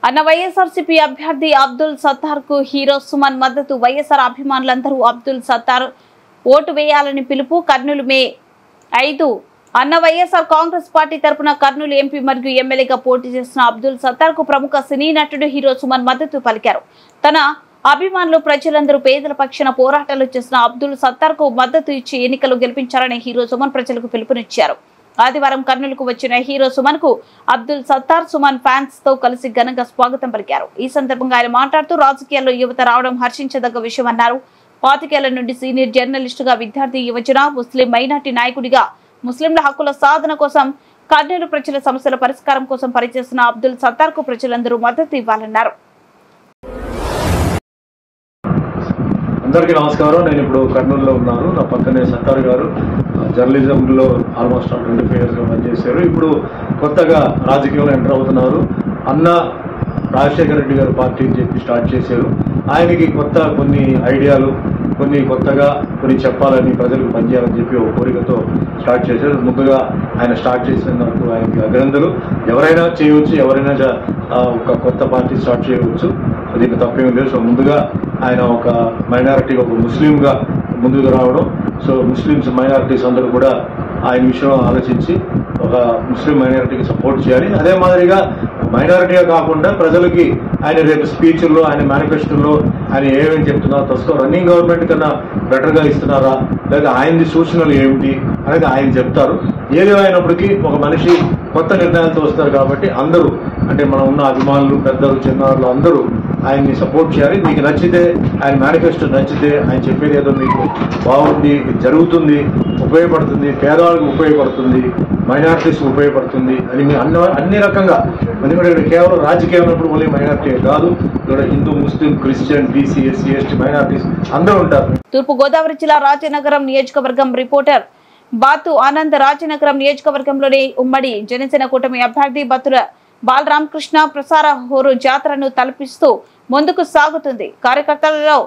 అన్న వైఎస్ఆర్సీపీ అభ్యర్థి అబ్దుల్ సత్తార్ కు హీరో సుమన్ మద్దతు. వైఎస్ఆర్ అభిమానులందరూ అబ్దుల్ సత్తార్ ఓటు వేయాలని పిలుపు. కర్నూలు మే 5 అన్న వైఎస్ఆర్ కాంగ్రెస్ పార్టీ తరపున కర్నూలు ఎంపీ మరియు ఎమ్మెల్యేగా పోటీ చేస్తున్న అబ్దుల్ సత్తార్ కు ప్రముఖ సినీ నటుడు హీరో సుమన్ మద్దతు పలికారు. తన అభిమానులు ప్రజలందరూ పేదల పక్షాన పోరాటాలు చేసిన అబ్దుల్ సత్తార్ కు మద్దతు ఇచ్చి ఎన్నికలు గెలిపించారని హీరో సుమన్ ప్రజలకు పిలుపునిచ్చారు. ఆదివారం కర్నూలుకు వచ్చిన హీరో సుమన్ కు అబ్దుల్ సత్తార్ సుమన్ ఫ్యాన్స్ తో కలిసి ఘనంగా స్వాగతం పలికారు. ఈ సందర్భంగా ఆయన మాట్లాడుతూ రాజకీయాల్లో యువత రావడం హర్షించదగ్గ విషయమన్నారు. 25 ఏళ్ల నుండి సీనియర్ జర్నలిస్టుగా విద్యార్థి యువజన ముస్లిం మైనార్టీ నాయకుడిగా ముస్లింల హక్కుల సాధన కోసం కర్నూలు ప్రజల సమస్యల పరిష్కారం కోసం పనిచేస్తున్న అబ్దుల్ సత్తార్ కు ప్రజలందరూ మద్దతు ఇవ్వాలన్నారు. అందరికీ నమస్కారం. నేను ఇప్పుడు కర్నూలులో ఉన్నాను. నా పక్కనే సత్తార్ గారు జర్నలిజంలో ఆల్మోస్ట్ 25 ఇయర్స్గా పనిచేశారు. ఇప్పుడు కొత్తగా రాజకీయంలో ఎంటర్ అవుతున్నారు. అన్న రాజశేఖర రెడ్డి గారు పార్టీ అని చెప్పి స్టార్ట్ చేశారు. ఆయనకి కొన్ని ఐడియాలు కొత్తగా చెప్పాలని ప్రజలకు పనిచేయాలని చెప్పి ఒక కోరికతో స్టార్ట్ చేశారు. ముందుగా ఆయన స్టార్ట్ చేసినందుకు ఆయనకి అభినందనలు. ఎవరైనా చేయవచ్చు, ఎవరైనా ఒక కొత్త పార్టీ స్టార్ట్ చేయవచ్చు, దీనికి తప్పేమీ లేదు. సో ముందుగా ఆయన ఒక మైనారిటీ, ఒక ముస్లింగా ముందుకు రావడం, సో ముస్లిమ్స్ మైనారిటీస్ అందరూ కూడా ఆయన విషయం ఆలోచించి ఒక ముస్లిం మైనారిటీకి సపోర్ట్ చేయాలి. అదే మాదిరిగా మైనారిటీగా కాకుండా ప్రజలకి ఆయన రేపు స్పీచ్ల్లో, ఆయన మేనిఫెస్టోలో ఆయన ఏమేమి చెప్తున్నారో, ప్రస్తుతం రన్నింగ్ గవర్నమెంట్ కన్నా బెటర్గా ఇస్తున్నారా, లేదా ఆయనది సూచనలు ఏమిటి అనేది ఆయన చెప్తారు. ఏది అయినప్పటికీ ఒక మనిషి కొత్త నిర్ణయాలతో వస్తారు కాబట్టి అందరూ, అంటే మనం ఉన్న అభిమానులు, పెద్దలు, చిన్నారులు అందరూ ఆయన్ని సపోర్ట్ చేయాలి. మీకు నచ్చితే, ఆయన మేనిఫెస్టో నచ్చితే, ఆయన చెప్పేది ఏదో మీకు బాగుంది, జరుగుతుంది, ఉపయోగపడుతుంది, పేదవాళ్ళకి ఉపయోగపడుతుంది, మైనారిటీస్కి ఉపయోగపడుతుంది అని మీ అన్ని రకంగా, ఎందుకంటే ఇక్కడ కేవలం రాజకీయం ఉన్నప్పుడు ఓన్లీ మైనారిటీ కాదు, ఇక్కడ Hindu, Muslim, Christian, BC, SC, ST minorities అందరూ ఉంటారు. తూర్పు గోదావరి జిల్లా రాజనగరం నియోజకవర్గం రిపోర్టర్ బాతు ఆనంద్. రాజనగరం నియోజకవర్గంలోని ఉమ్మడి జనసేన కూటమి అభ్యర్థి బత్తుల బాలరామకృష్ణ ప్రసార హోరు జాతరను తలపిస్తూ ముందుకు సాగుతుంది. కార్యకర్తలలో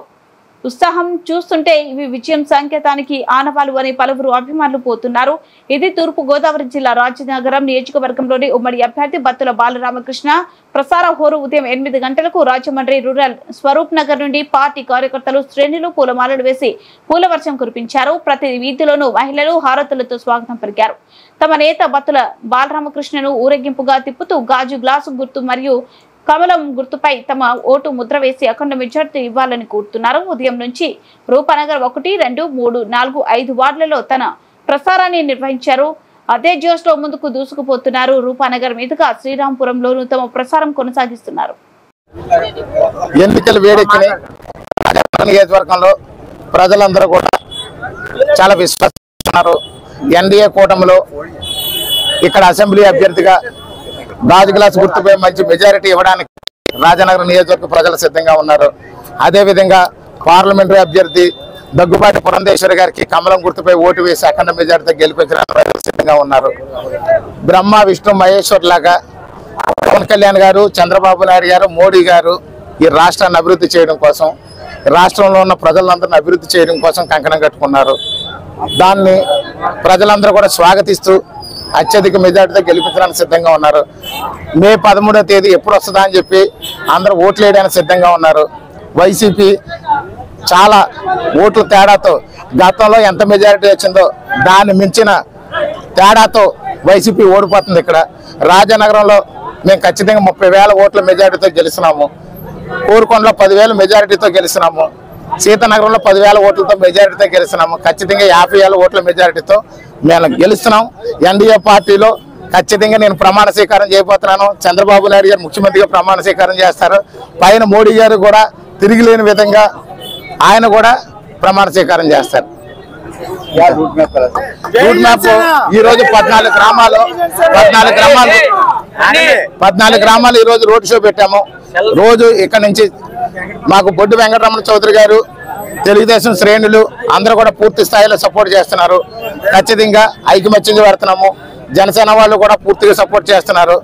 ఉత్సాహం చూస్తుంటే ఇవి విజయం సంకేతానికి ఆనవాలు అని పలువురు అభిమానులు పోతున్నారు. ఇది తూర్పు గోదావరి జిల్లా రాజనగరం నియోజకవర్గంలోని ఉమ్మడి అభ్యర్థి బత్తుల బాలరామకృష్ణ ప్రసార హోరు ఉదయం 8 గంటలకు రాజమండ్రి రూరల్ స్వరూప్ నగర్ నుండి పార్టీ కార్యకర్తలు శ్రేణులు పూలమాలలు వేసి పూలవర్షం కురిపించారు. ప్రతి వీధిలోనూ మహిళలు హారతులతో స్వాగతం పలికారు. తమ నేత బత్తుల బాలరామకృష్ణను ఊరేగింపుగా తిప్పుతూ గాజు గ్లాసు గుర్తు మరియు కమలం గుర్తుపై తమ ఓటు ముద్ర వేసి అఖండ మెజార్టీ ఇవ్వాలని కోరుతున్నారు. ఉదయం నుంచి రూపనగర్ 1, 2, 3, 4, 5 వార్డులలో తన ప్రసారాన్ని నిర్వహించారు. అదే జోష్లో ముందుకు దూసుకుపోతున్నారు. రూపనగర్ మీదుగా శ్రీరాంపురంలోనూ తమ ప్రసారం కొనసాగిస్తున్నారు. ఎన్నికలు వేడెక్కిన నియోజకవర్గంలో ప్రజలందరూ కూడా చాలా విశ్వసిస్తున్నారు. ఎన్డీఏ కూటమిలో ఇక్కడ అసెంబ్లీ అభ్యర్థిగా గాజు గ్లాస్ గుర్తుపై మంచి మెజారిటీ ఇవ్వడానికి రాజనగరం నియోజకవర్గ ప్రజలు సిద్ధంగా ఉన్నారు. అదేవిధంగా పార్లమెంటరీ అభ్యర్థి దగ్గుబాటి పురంధేశ్వరి గారికి కమలం గుర్తుపై ఓటు వేసి అఖండ మెజారిటీతో గెలిపించడానికి ప్రజలు సిద్ధంగా ఉన్నారు. బ్రహ్మ విష్ణు మహేశ్వర్ లాగా పవన్ కళ్యాణ్ గారు, చంద్రబాబు నాయుడు గారు, మోడీ గారు ఈ రాష్ట్రాన్ని అభివృద్ధి చేయడం కోసం, రాష్ట్రంలో ఉన్న ప్రజలందరినీ అభివృద్ధి చేయడం కోసం కంకణం కట్టుకున్నారు. దాన్ని ప్రజలందరూ కూడా స్వాగతిస్తూ అత్యధిక మెజార్టీతో గెలిపించడానికి సిద్ధంగా ఉన్నారు. మే 13వ తేదీ ఎప్పుడు వస్తుందా అని చెప్పి అందరూ ఓట్లు వేయడానికి సిద్ధంగా ఉన్నారు. వైసీపీ చాలా ఓట్ల తేడాతో గతంలో ఎంత మెజారిటీ వచ్చిందో దాన్ని మించిన తేడాతో వైసీపీ ఓడిపోతుంది. ఇక్కడ రాజనగరంలో మేము ఖచ్చితంగా 30,000 ఓట్ల మెజారిటీతో గెలిచినాము. కోరుకొండలో 10,000 మెజారిటీతో గెలిచినాము. సీతానగరంలో 10,000 ఓట్లతో మెజారిటీతో గెలిచినాము. ఖచ్చితంగా 50,000 ఓట్ల మెజారిటీతో మేము గెలుస్తున్నాం. ఎన్డీఏ పార్టీలో ఖచ్చితంగా నేను ప్రమాణ స్వీకారం చేయబోతున్నాను. చంద్రబాబు నాయుడు గారు ముఖ్యమంత్రిగా ప్రమాణ స్వీకారం చేస్తారు. పైన మోడీ గారు కూడా తిరిగిలేని విధంగా ఆయన కూడా ప్రమాణ స్వీకారం చేస్తారు. రూట్ మ్యాప్ ఈ రోజు 14 గ్రామాలు ఈ రోజు రోడ్ షో పెట్టాము. రోజు ఇక్కడ నుంచి మాకు బొడ్డు వెంకటరమణ చౌదరి గారు, తెలుగుదేశం శ్రేణులు అందరూ కూడా పూర్తి స్థాయిలో సపోర్ట్ చేస్తున్నారు. ఖచ్చితంగా ఐకమత్యంగా పెడుతున్నాము. జనసేన వాళ్ళు కూడా పూర్తిగా సపోర్ట్ చేస్తున్నారు.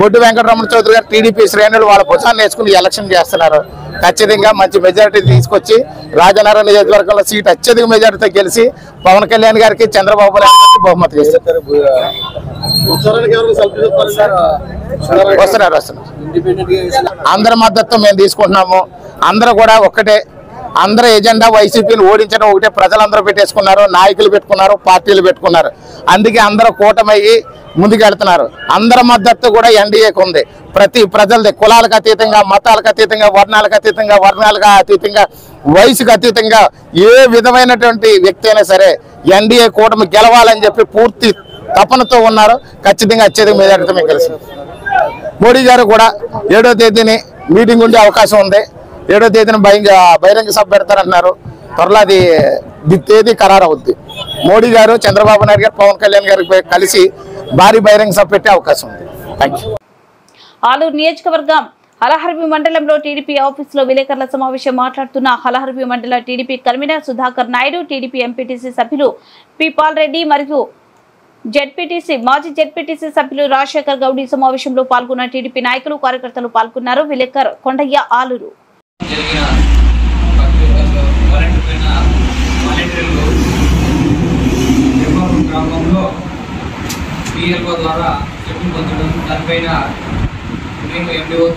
బొడ్డు వెంకటరమణ చౌదరి గారు టీడీపీ శ్రేణులు వాళ్ళ భుజాన్ని వేసుకుని ఎలక్షన్ చేస్తున్నారు. ఖచ్చితంగా మంచి మెజారిటీ తీసుకొచ్చి రాజనగరం నియోజకవర్గంలో సీట్ అత్యధిక మెజారిటీతో గెలిచి పవన్ కళ్యాణ్ గారికి చంద్రబాబు నాయుడు గారికి బహుమతి ఇస్తారు. వస్తున్నారు. అందరి మద్దతు మేము తీసుకుంటున్నాము. అందరూ కూడా ఒక్కటే, అందరూ ఎజెండా వైసీపీని ఓడించడం ఒకటే. ప్రజలందరూ పెట్టేసుకున్నారు, నాయకులు పెట్టుకున్నారు, పార్టీలు పెట్టుకున్నారు. అందుకే అందరూ కూటమయ్యి ముందుకెళ్తున్నారు. అందరి మద్దతు కూడా ఎన్డీఏకి ఉంది. ప్రతి ప్రజలది కులాలకు అతీతంగా, మతాలకు అతీతంగా, వర్ణాలకు అతీతంగా, అతీతంగా, వయసుకు అతీతంగా ఏ విధమైనటువంటి వ్యక్తి అయినా సరే ఎన్డీఏ కూటమి గెలవాలని చెప్పి పూర్తి తపనతో ఉన్నారు. ఖచ్చితంగా అత్యధిక మెజారిటీతో మేము గెలుస్తాం. మోడీ గారు కూడా 7వ తేదీని మీటింగ్ ఉండే అవకాశం ఉంది. 7వ తేదీన బహిరంగ సభ పెడతారంటున్నారు. త్వరలో అది తేదీ ఖరారు అవుద్ది. మోడీ గారు, చంద్రబాబు నాయుడు గారు, పవన్ కళ్యాణ్ గారికి కలిసి భారీ బహిరంగ సభ పెట్టే అవకాశం ఉంది. Thank you. ఆలూరు నియోజకవర్గం హలహర్బి మండలంలో టీడీపీ ఆఫీసులో విలేకరుల సమావేశం మాట్లాడుతున్న హలహర్బి మండల TDP convener Sudhakar Naidu, TDP MPTC సభ్యులు పి పాల్ రెడ్డి మరియు మాజీ జెడ్పీటీసీ సభ్యులు రాజశేఖర్ గౌడ్ ఈ సమావేశంలో పాల్గొన్న టీడీపీ నాయకులు, కార్యకర్తలు పాల్గొన్నారు. విలేకర్ కొండయ్య, ఆలూరు.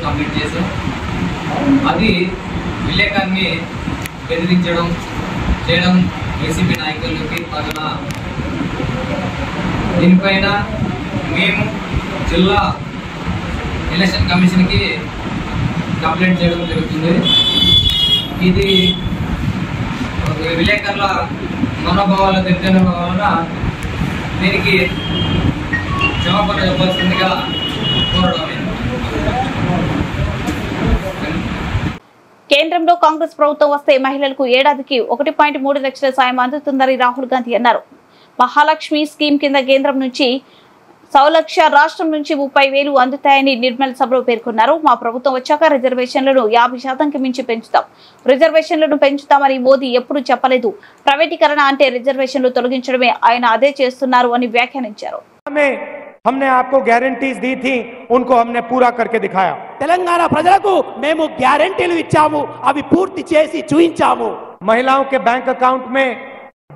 కంప్లీట్ చేసాం. అది విలేకరుని చేయడం వైసీపీ నాయకులకి పగన. దీనిపైన మేము జిల్లా ఎలక్షన్ కమిషన్కి కంప్లైంట్ చేయడం జరుగుతుంది. ఇది విలేకరుల మనోభావాలు దెబ్బతినడం వలన దీనికి క్షమాపణ చెప్పాల్సిందిగా కోరడం. కేంద్రంలో కాంగ్రెస్ ప్రభుత్వం వస్తే మహిళలకు ఏడాదికి 1.3 లక్షల సాయం అందుతుందని రాహుల్ గాంధీ అన్నారు. మహాలక్ష్మి స్కీమ్ కింద కేంద్రం నుంచి సౌలక్ష, రాష్ట్రం నుంచి 30,000 అందుతాయని నిర్మల్ సభలో పేర్కొన్నారు. మా ప్రభుత్వం వచ్చాక రిజర్వేషన్లను 50%కి మించి పెంచుతాం. రిజర్వేషన్లను పెంచుతామని మోదీ ఎప్పుడు చెప్పలేదు. ప్రైవేటీకరణ అంటే రిజర్వేషన్లు తొలగించడమే. ఆయన అదే చేస్తున్నారు అని వ్యాఖ్యానించారు. हमने आपको गारंटीज दी थी, उनको हमने पूरा करके दिखाया. తెలంగాణ ప్రజలకు మేము గ్యారెంటీలు ఇచ్చాము, అవి పూర్తి చేసి చూయించాము. महिलाओं के बैंक अकाउंट में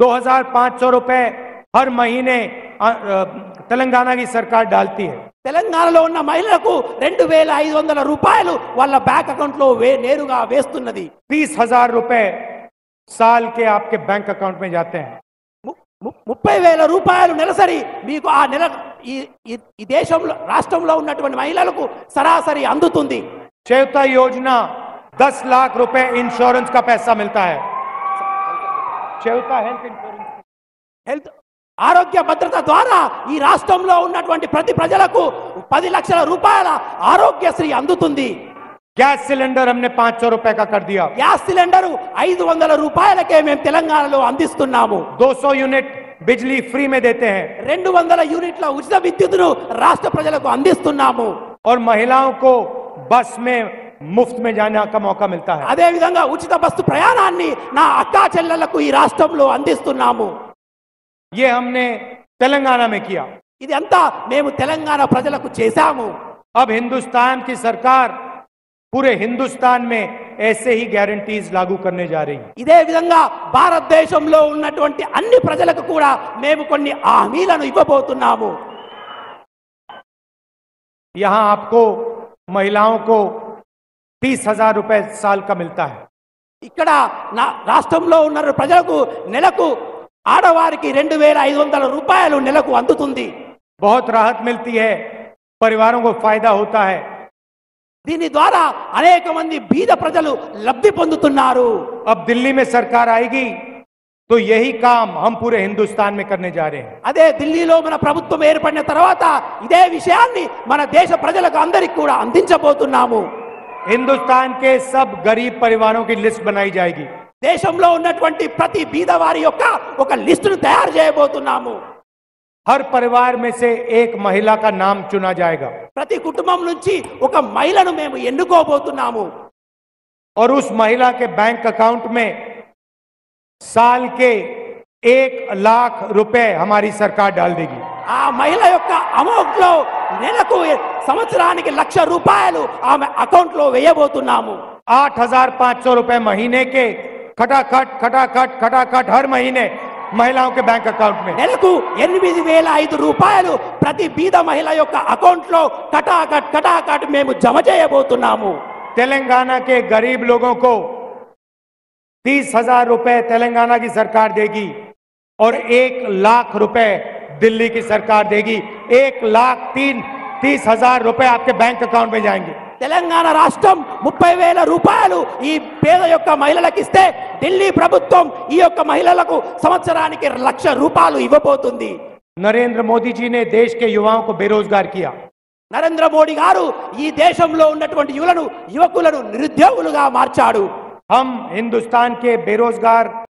2,500 रुपए हर महीने तेलंगाना की सरकार डालती है. తెలంగాణలో ఉన్న మహిళలకు 2,500 రూపాయలు వాళ్ళ బ్యాంక్ అకౌంట్ లో నేరుగా వేస్తున్నది. 30,000 रुपए साल के आपके बैंक अकाउंट में जाते हैं. 30,000 రూపాయలు నెలసరి మీకు ఆ నెల ఈ దేశంలో రాష్ట్రంలో ఉన్నటువంటి మహిళలకు సరాసరి అందుతుంది. चौथा योजना 10 लाख रुपए इंश्योरेंस का पैसा मिलता है. चौथा हेल्थ इंश्योरेंस, హెల్త్ ఆరోగ్య భద్రత ద్వారా ఈ రాష్ట్రంలో ఉన్నటువంటి ప్రతి ప్రజలకు 10 లక్షల రూపాయల ఆరోగ్యశ్రీ అందుతుంది. गैस सिलेंडर हमने 500 रुपए का कर दिया. గ్యాస్ సిలిండర్ 500 రూపాయలకే మేము తెలంగాణలో అందిస్తున్నాము. 200 यूनिट बिजली फ्री में देते हैं. 200 యూనిట్ల ఉచిత విద్యుత్తును రాష్ట్ర ప్రజలకు అందిస్తున్నాము. और महिलाओं को बस में मुफ्त में जाने का मौका मिलता है. అదే విధంగా ఉచిత బస్సు ప్రయాణాన్ని నా అక్కా చెల్లెళ్లకు ఈ రాష్ట్రంలో అందిస్తున్నాము. ये हमने तेलंगाना में किया. ఇది అంతా మేము తెలంగాణ ప్రజలకు చేశాము. अब हिंदुस्तान की सरकार पूरे हिंदुस्तान में ऐसे ही गारंटीज लागू करने जा रही है. ఇదే విధంగా భారతదేశంలో ఉన్నటువంటి అన్ని ప్రజలకు కూడా మేము కొన్ని హామీలను ఇవ్వబోతున్నాము. यहाँ आपको महिलाओं को 30,000 रुपए साल का मिलता है. ఇక్కడ నా రాష్ట్రంలో ఉన్న ప్రజలకు నెలకు ఆడవారికి 2,500 రూపాయలు నెలకు అందుతుంది. बहुत राहत मिलती है, परिवारों को फायदा होता है. దీని ద్వారా అనేక మంది బీద ప్రజలు లబ్ధి పొందుతున్నారు. अब दिल्ली में सरकार आएगी तो यही काम हम पूरे हिंदुस्तान में करने जा रहे हैं. అదే ఢిల్లీలో మన ప్రభుత్వం ఏర్పడిన తర్వాత ఇదే విషయాన్ని మన దేశ ప్రజలకు అందరికీ కూడా అందించబోతున్నాము. हिंदुस्तान के सब गरीब परिवारों की लिस्ट बनाई जाएगी. దేశంలో ఉన్నటువంటి ప్రతి బీద వారి యొక్క ఒక లిస్టును తయారు చేయబోతున్నాము. हर परिवार में से एक महिला का नाम चुना जाएगा. ప్రతి కుటుంబం నుంచి ఒక మహిళను మేము ఎన్నుకోబోతున్నాము. और उस महिला के बैंक अकाउंट में साल के 1 लाख रुपए हमारी सरकार डाल देगी. ఆ మహిళ యొక్క అమౌంట్ లో నెలకు సంవత్సరానికి 1,00,000 రూపాయలు ఆమె అకౌంట్ లో వేయబోతున్నాము. 8,500 रुपए महीने के खटाखट हर महीने महिलाओं के बैंक अकाउंट में. నెలకు 8,500 రూపాయలు ప్రతి బీద మహిళ యొక్క అకౌంట్ లో కటాకట్ మేము జమ చేయబోతున్నాము. तेलंगाना के गरीब लोगों को 30,000 रुपए तेलंगाना की सरकार देगी और 1,00,000 रुपए दिल्ली की सरकार देगी. 1,30,000 रुपए आपके बैंक अकाउंट में जाएंगे. తెలంగాణ రాష్ట్రం 30,000 రూపాయలు ఈ పేద యొక్క మహిళలకు ఇస్తే ఢిల్లీ ప్రభుత్వం ఈ యొక్క మహిళలకు సంవత్సరానికి 1,00,000 రూపాయలు ఇవ్వబోతుంది. नरेंद्र मोदी जी ने देश के युवाओं को बेरोजगार किया. నరేంద్ర మోడీ గారు ఈ దేశంలో ఉన్నటువంటి యువకులను నిరుద్యోగులుగా మార్చాడు. हम हिंदुस्तान के बेरोजगार